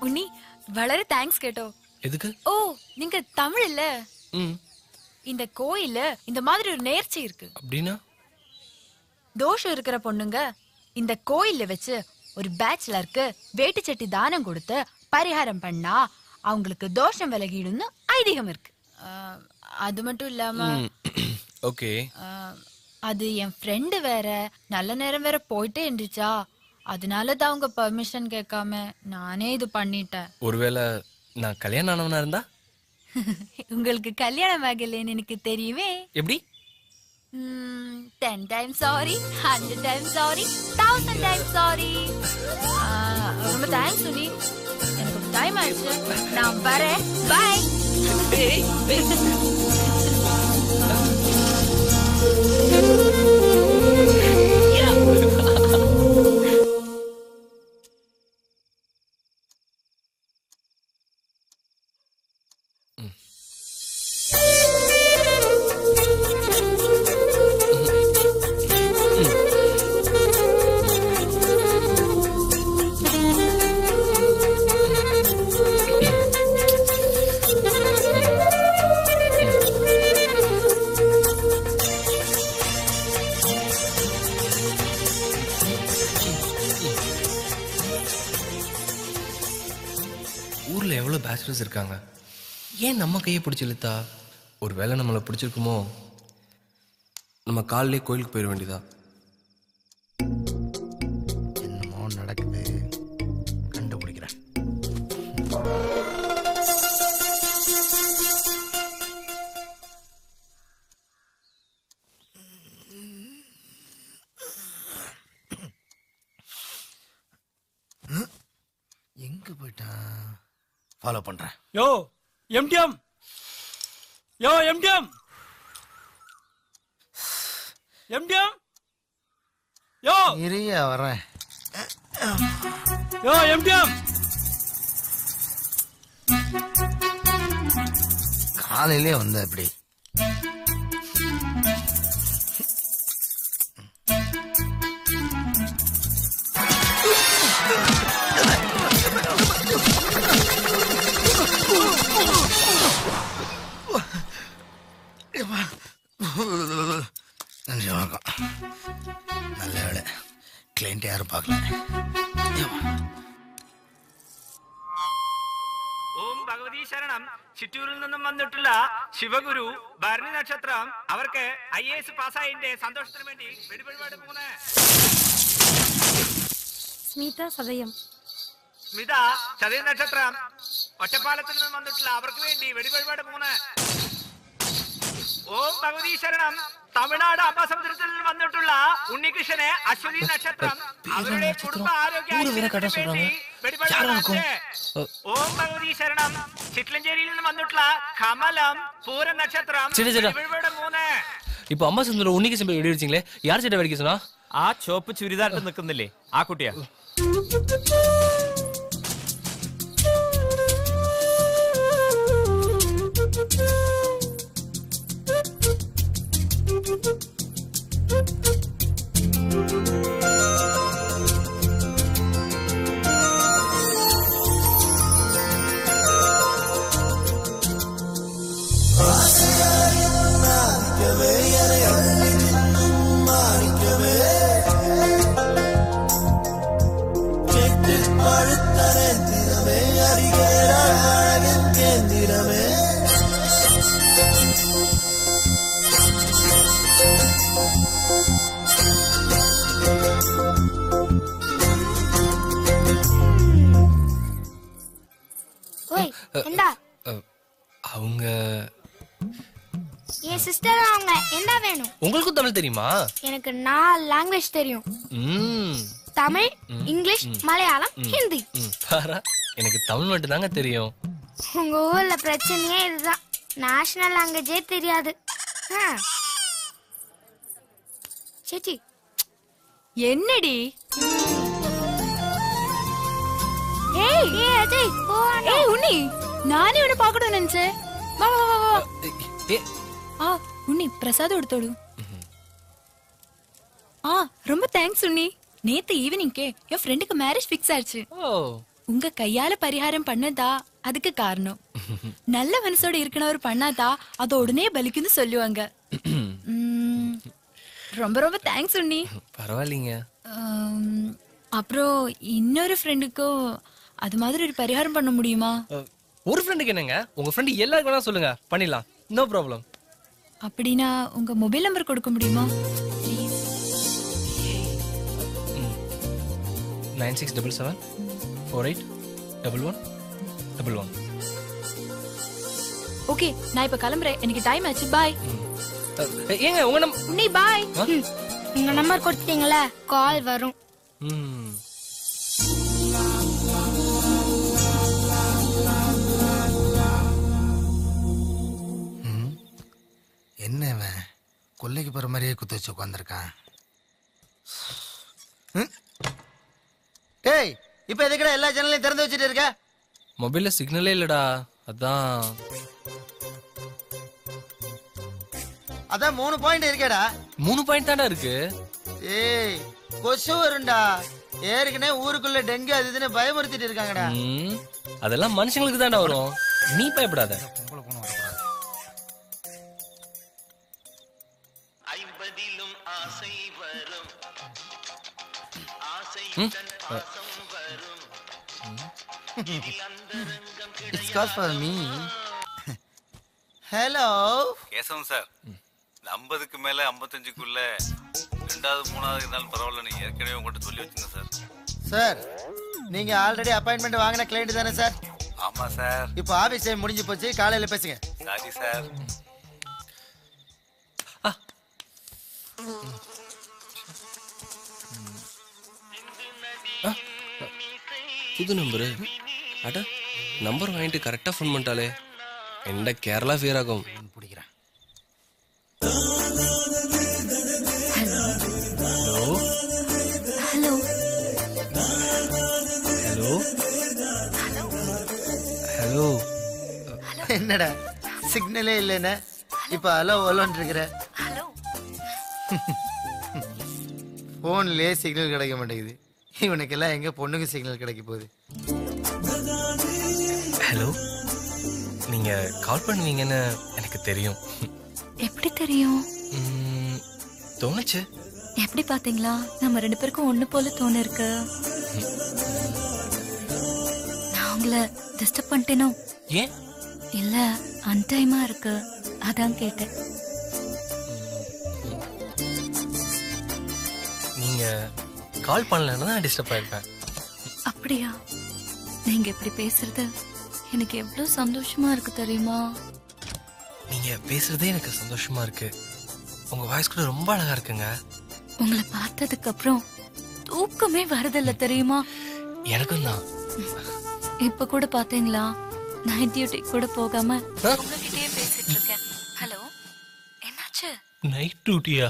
ഉണ്ണി വളരെ താങ്ക്സ് കേട്ടോ. எதுக்கு? ஓ நீங்க தமிழ் இல்ல? இந்த கோயில்ல இந்த மாதிரி ஒரு நேர்ச்சி இருக்கு. அப்படின்னா தோஷம் இருக்கிற பொண்ணுங்க இந்த கோயில்ல வச்சு ஒரு பேச்சுலருக்கு வேட்டு சட்டி தானம் கொடுத்து பரிகாரம் பண்ணா அவங்களுக்கு தோஷம் விலகிடும்னு ஐதீகம் இருக்கு. அது மட்டும் இல்லாம ஓகே, அது என் ஃப்ரெண்டு வேற நல்ல நேரம் வேற போயிட்டே இருந்துச்சா, அதனாலதான் அவங்க பெர்மிஷன் கேட்காம நானே இது பண்ணிட்டேன். ஒருவேளை நான் கல்யாணம் ஆனவனா இருந்தா? உங்களுக்கு கல்யாணம் ஆகலைன்னு எனக்கு தெரியுமே. எப்படி? 10 times sorry, 100 times sorry, 1000 times sorry. ரொம்ப தேங்க்ஸ் சுனி. எனக்கு டைம் ஆயிடுச்சு, நான் வரேன். பை. ஊர்ல எவ்வளவு பேச்சுலர்ஸ் இருக்காங்க, ஏன் நம்ம கையை பிடிச்சி இழுத்தா? ஒரு வேளை நம்மளை பிடிச்சிருக்குமோ? நம்ம காலையிலே கோயிலுக்கு போயிட வேண்டியதா? என்னமோ நடக்குது, கண்டுபிடிக்கிறேன். எங்க போயிட்டான்? ஃபாலோ பண்றேன். யோ எம்டிஎம், யோ எம்டிஎம், எம்டிஎம், யோ இரியா வரேன். யோ எம்டிஎம். காலையிலே வந்த எப்படி? நன்றி, வணக்கம். நல்ல வேலை, கிளைண்ட் யாரும் பார்க்கல. ഓം ഭഗവതി ശരണം. ചിറ്റൂരിൽ നിന്നും വന്നിട്ടുള്ള ശിവഗുരു ഭരണി നക്ഷത്രം അവർക്ക് IAS പാസ്സായതിന്റെ സന്തോഷത്തിന് വേണ്ടി വെടിവഴിപാട് പോകുന്ന സ്മിത സദയം. സ്മിത ചതയ നക്ഷത്രം ഒറ്റപ്പാലത്തിൽ നിന്നും വന്നിട്ടുള്ള അവർക്ക് വേണ്ടി വെടിവഴിപാട് പോകുന്ന ഓം ഭഗവതി ശരണം. തമിഴ്നാട് അമ്പസമുദ്രത്തിൽ വന്നിട്ടുള്ള ഉണ്ണികൃഷ്ണനെ അശ്വതി നക്ഷത്രം അവരുടെ കുടുംബ ആരോഗ്യ ഓം ഭഗവതി ശരണം. ചിറ്റ്ലഞ്ചേരിയിൽ നിന്ന് വന്നിട്ടുള്ള കമലം പൂര നക്ഷത്രം 3. இப்போ அம்மா சொந்த உன்னிக்கு செம்பை வெடி வச்சிங்களே, யார் சட்டை வெடிக்க சொன்னா? ആ ചോപ്പ് ചുരിദാറിട്ട് നിൽക്കുന്നില്ലേ ആ കുട്ടിയാ. அவங்க என் சிஸ்டர். அவங்க என்ன வேணும்? உங்களுக்கும் தமிழ் தெரியுமா? எனக்கு 4 லாங்குவேஜ் தெரியும். தமிழ், இங்கிலீஷ், மலையாளம், ஹிந்தி. எனக்கு தமிழ் மட்டும் தாங்க தெரியும். உங்க ஊர்ல பிரச்சனையே இதுதான், நேஷனல் லாங்குவேஜே தெரியாது. சேச்சி என்னடி? ஏய் அஜய் போடா. ஏய் உன்னி, நானே உன்னை பார்க்கணும் நினைச்சேன். வா வா வா வா. உன்னி பிரசாதம் எடுத்தோடு. ரொம்ப தேங்க்ஸ் உன்னி. நேத்து ஈவினிங்கே என் ஃப்ரெண்டுக்கு மேரேஜ் ஃபிக்ஸ் ஆயிடுச்சு. உங்க கையால பரிகாரம் பண்ணதா அதுக்கு காரணம். நல்ல மனசோட இருக்கனவர் பண்ணாதா அது உடனே பலிக்குன்னு சொல்லுவாங்க. ரொம்ப ரொம்ப தேங்க்ஸ் உன்னி. பரவாயில்லைங்க. அப்புறம் இன்னொரு ஃப்ரெண்டுக்கும் அது மாதிரி ஒரு பரிகாரம் பண்ண முடியுமா? ஒரு ஃப்ரெண்டுக்கு என்னங்க, உங்க ஃப்ரெண்டு எல்லாருக்கும் வேணா சொல்லுங்க, பண்ணிடலாம். No problem. அப்படின்னா உங்க மொபைல் நம்பர் கொடுக்க முடியுமா? 9677481111. ஓகே, நான் இப்ப கிளம்புறேன். எனக்கு டைம் ஆச்சு. பாய். ஏங்க உங்க உன்னி பாய். உங்க நம்பர் கொடுத்தீங்களா? கால் வரும். என்ன இவன் கொல்லைக்கு போற மாதிரியே குத்து வச்சு உட்காந்துருக்கான். டேய், இப்ப எதுக்குடா எல்லா சேனலையும் திறந்து வச்சுட்டு இருக்க? மொபைல்ல சிக்னலே இல்லடா, அதான். அதான் 3 பாயிண்ட் இருக்கேடா. 3 பாயிண்ட் தான்டா இருக்கு. ஏய், கொசு வரும்டா. ஏற்கனவே ஊருக்குள்ள டெங்கு அது இதுன்னு பயமுறுத்திட்டு இருக்காங்கடா. அதெல்லாம் மனுஷங்களுக்கு தான்டா வரும், நீ பயப்படாத. It's cause for me. Hello Kesavan sir, இந்த 50க்கு மேல 55க்குள்ள 2வது 3வது இருந்தாலும் பரவாயில்ல, நீங்க ஏற்கனவே உங்கள்கிட்ட சொல்லி வச்சுங்க சார். சார், நீங்க ஆல்ரெடி அப்பாயின்மெண்ட் வாங்கின கிளைண்ட் தானே சார்? ஆமா சார். இப்போ ஆபீஸ் டைம் முடிஞ்சு போச்சு, காலையில பேசுங்க. Sorry sir. புது நம்பரு. அட, நம்பர் வாங்கிட்டு கரெக்டா ஃபோன் பண்ணிட்டாலே. என்ன கேரளா ஃபீர் ஆகும். பிடிக்கிறேன். Hello hello hello hello. என்னடா சிக்னலே இல்லைன்னு இப்ப ஹலோ ஹலோன்னு இருக்கிற? ஹலோ. போன்லயே சிக்னல் கிடைக்க மாட்டேங்குது. இவனுக்கெல்லாம் எங்க பொண்ணுக்கு சிக்னல் கிடைக்க போகுது? ஹலோ, நீங்க கால் பண்ணுவீங்கன்னு எனக்கு தெரியும். எப்படி தெரியும்? தோணுச்சு. எப்படி பாத்தீங்களா? நம்ம 2 பேருக்கும் ஒண்ணு போல தோணு இருக்கு. நான் உங்களை டிஸ்டர்ப் பண்ணிட்டேனோ? ஏன்? இல்ல, அன்டைமா இருக்கு, அதான் கேட்டேன். நீங்க கால் பண்ணலன்னா தான் டிஸ்டர்ப் ஆயிருப்பேன். அப்படியா? நீங்க இப்படி பேசுறது எனக்கு எவ்வளவு சந்தோஷமா இருக்கு தெரியுமா? நீங்க பேசுறதே எனக்கு சந்தோஷமா இருக்கு. உங்க வாய்ஸ் கூட ரொம்ப அழகா இருக்குங்க. உங்களை பார்த்ததுக்கு அப்புறம் தூக்கமே வரதில்ல தெரியுமா? எனக்கும் தான். இப்ப கூட பாத்தீங்களா, நைட் டியூட்டி கூட போகாம உங்ககிட்டயே பேசிட்டு இருக்கேன். ஹலோ, என்னாச்சு? நைட் டியூட்டியா?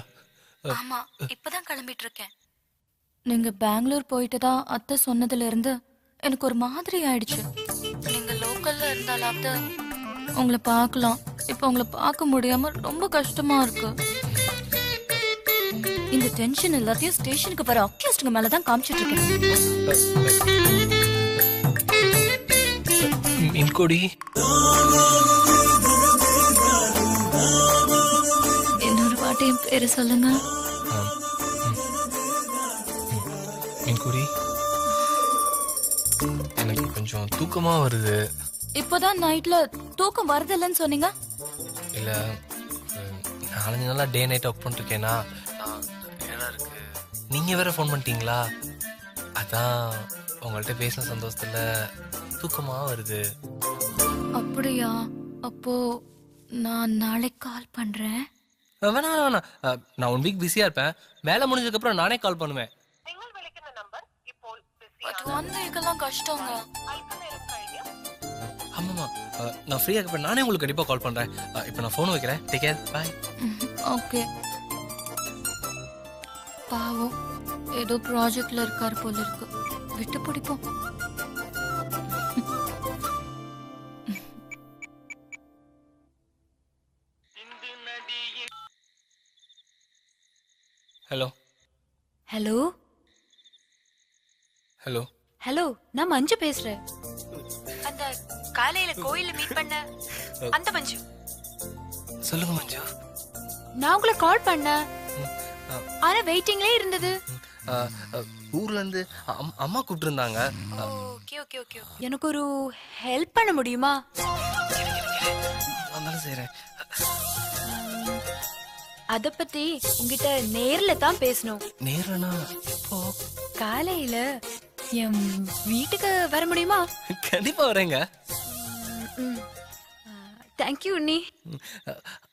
ஆமா, இப்பதான் கிளம்பிட்டு இருக்கேன். நீங்க பெங்களூர் போயிட்டு தான் அத்தை சொன்னதுல இருந்து எனக்கு ஒரு மாதிரி ஆயிடுச்சு. நீங்க லோக்கல்ல இருந்தாலாவது உங்களை பார்க்கலாம். இப்ப உங்களை பார்க்க முடியாம ரொம்ப கஷ்டமா இருக்கு. இந்த டென்ஷன் எல்லாத்தையும் ஸ்டேஷனுக்கு வர அக்யூஸ்டுங்க மேலதான் காமிச்சிட்டு இருக்கேன். மின்கொடி, இன்னொரு வாட்டியும் பேரு சொல்லுங்க. மின்கொடி, எனக்கு கொஞ்சம் தூக்கமா வருது. இப்பதான் நைட்ல தூக்கம் வருதில்லன்னு சொன்னீங்க. இல்ல, 4-5 நாளா டே நைட் ஒர்க் பண்ணிட்டு இருக்கேனா, இருக்கு. நீங்க வேற ஃபோன் பண்ணிட்டீங்களா, அதான் உங்கள்கிட்ட பேசின சந்தோஷத்துல தூக்கமா வருது. அப்படியா? அப்போ நான் நாளைக்கு கால் பண்றேன். வேணா வேணா, நான் 1 வீக் பிஸியா இருப்பேன். வேலை முடிஞ்சதுக்கு அப்புறம் நானே கால் பண்ணுவேன். பட் 1 வீக்கெல்லாம் கஷ்டங்க. ஆமாமா, நான் ஃப்ரீயா இருப்பேன். நானே உங்களுக்கு கண்டிப்பா கால் பண்றேன். இப்போ நான் ஃபோன் வைக்கிறேன். Take care, bye. ஓகே. பாவம், ஏதோ ப்ராஜெக்ட்ல இருக்காரு போல இருக்கு. விட்டு பிடிப்போம். Hello hello hello. ஹலோ, நான் மஞ்சு பேசுறேன். அந்த காலையில கோயில்ல மீட் பண்ண அந்த மஞ்சு. சொல்லுங்க மஞ்சு. நான் உங்களை கால் பண்ணேன், ஆனா வெயிட்டிங்லயே இருந்தது. ஊர்ல இருந்து அம்மா கூப்பிட்டு இருந்தாங்க. Okay okay okay. எனக்கு ஒரு ஹெல்ப் பண்ண முடியுமா? வந்தாலும் செய்றேன். அத பத்தி உங்ககிட்ட நேர்ல தான் பேசணும். நேரனா இப்போ காலையில என் வீட்டுக்கு வர முடியுமா? கண்டிப்பா வரேங்க. தேங்க்யூ நீ.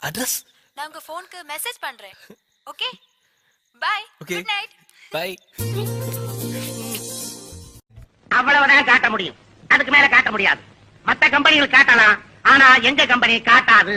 அட்ரஸ் நான் உங்க போனுக்கு மெசேஜ் பண்றேன். Okay bye. Okay. Good night. Bye. அவ்வளவுதான் காட்ட முடியும், அதுக்கு மேல காட்ட முடியாது. மத்த கம்பெனிகள் காட்டலாம், ஆனா எங்க கம்பெனி காட்டாது.